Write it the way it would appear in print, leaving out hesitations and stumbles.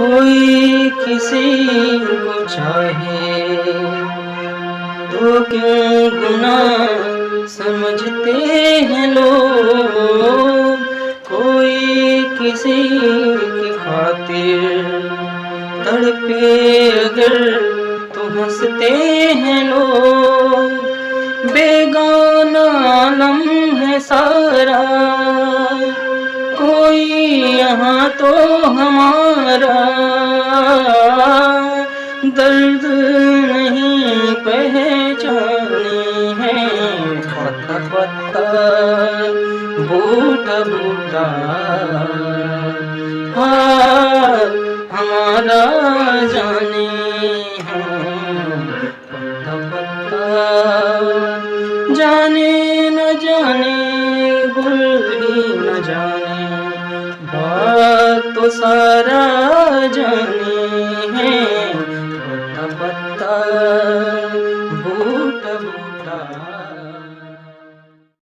कोई किसी को चाहे तो क्यों गुनाह समझते हैं लोग। कोई किसी की खातिर तड़पे अगर तो हंसते हैं लोग। बेगाना आलम है सारा, कोई यहाँ तो हमारा दर्द नहीं पहचाने हैं। पत्ता पत्ता बूटा बूटा हाल हमारा जाने हैं। पत्ता पत्ता जाने न जाने गुल ही न जाने, बात तो सारा जाने हैं। पत्ता पत्ता बूटा बूटा